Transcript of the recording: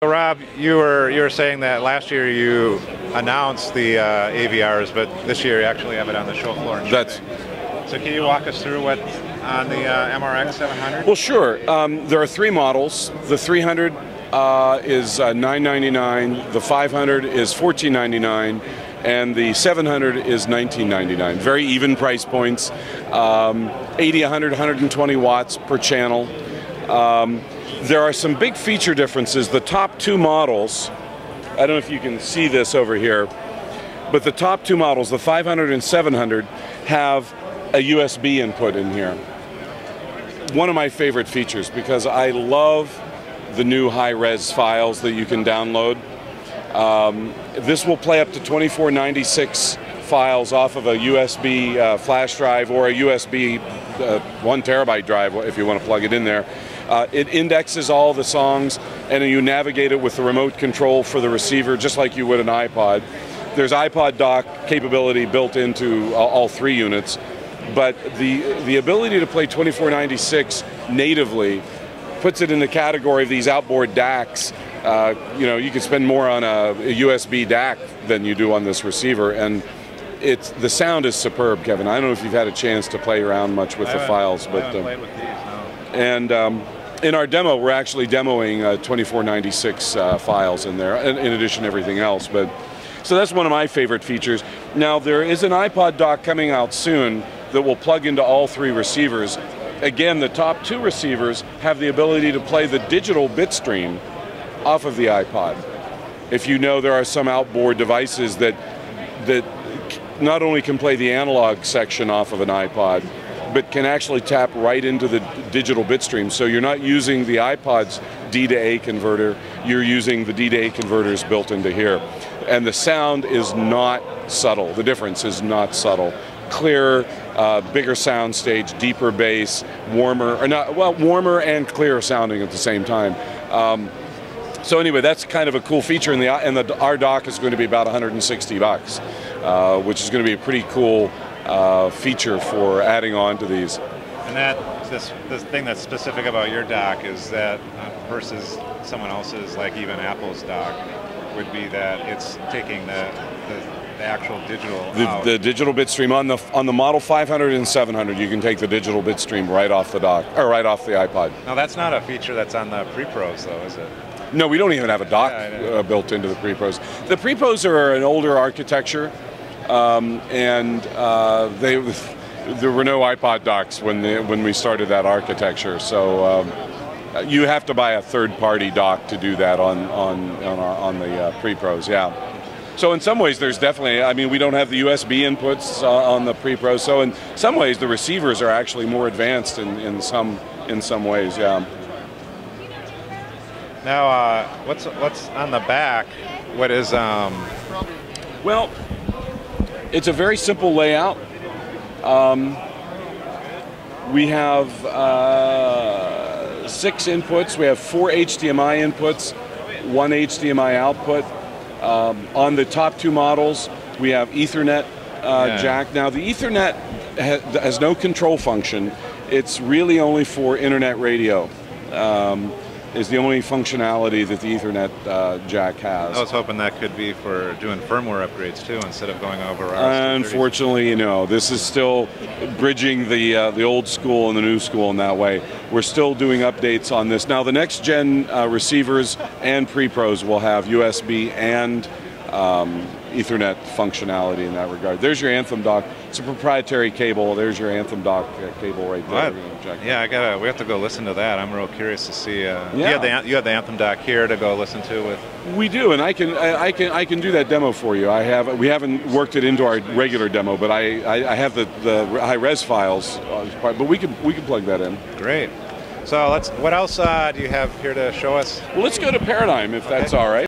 Rob, you were saying that last year you announced the AVRs, but this year you actually have it on the show floor. So can you walk us through what on the MRX 700? Well, sure. There are three models. The 300 is $999, the 500 is $1499, and the 700 is $1999. Very even price points. 80, 100, 120 watts per channel. There are some big feature differences. The top two models, I don't know if you can see this over here, but the top two models, the 500 and 700, have a USB input in here. One of my favorite features, because I love the new high-res files that you can download. This will play up to 2496 files off of a USB flash drive or a USB 1 terabyte drive if you want to plug it in there. It indexes all the songs, and you navigate it with the remote control for the receiver, just like you would an iPod. There's iPod dock capability built into all three units, but the ability to play 2496 natively puts it in the category of these outboard DACs. You know, you can spend more on a USB DAC than you do on this receiver, and the sound is superb, Kevin. I don't know if you've had a chance to play around much with the files, but I haven't played with these, no. And in our demo, we're actually demoing 2496 files in there, in addition to everything else. So that's one of my favorite features. Now, there is an iPod dock coming out soon that will plug into all three receivers. Again, the top two receivers have the ability to play the digital bit stream off of the iPod. If you know, there are some outboard devices that not only can play the analog section off of an iPod, but can actually tap right into the digital bit stream. So you're not using the iPod's D to A converter, you're using the D to A converters built into here. And the sound is not subtle. The difference is not subtle. Clearer, bigger sound stage, deeper bass, warmer and clearer sounding at the same time. So anyway, that's kind of a cool feature, and our dock is going to be about $160, which is going to be a pretty cool feature for adding on to these. And this thing that's specific about your dock is that versus someone else's, like even Apple's dock, would be that it's taking the actual digital out. The digital bit stream on the Model 500 and 700, you can take the digital bit stream right off the dock, or right off the iPod. Now that's not a feature that's on the Pre-Pros though, is it? No, we don't even have a dock built into the Pre-Pros. The Pre-Pros are an older architecture, and there were no iPod docks when we started that architecture. So you have to buy a third-party dock to do that on the Pre-Pros. Yeah. So in some ways, there's definitely. I mean, we don't have the USB inputs on the Pre-Pros. So in some ways, the receivers are actually more advanced in some ways. Yeah. Now, what's on the back? What is Well, it's a very simple layout. We have 6 inputs. We have 4 HDMI inputs, 1 HDMI output. On the top two models, we have Ethernet jack. Now, the Ethernet has no control function. It's really only for internet radio. Is the only functionality that the Ethernet jack has. I was hoping that could be for doing firmware upgrades too, instead of going over RS-232. Unfortunately, no. This is still bridging the old school and the new school in that way. We're still doing updates on this. Now, the next gen receivers and Pre-Pros will have USB and Ethernet functionality in that regard. There's your Anthem dock. It's a proprietary cable. There's your Anthem dock cable right there. Yeah, we have to go listen to that. I'm real curious to see. You have the Anthem dock here to go listen to with. We do, and I can do that demo for you. We haven't worked it into our regular demo, but I have the high res files, but we can plug that in. Great. So what else do you have here to show us? Well, let's go to Paradigm if that's all right.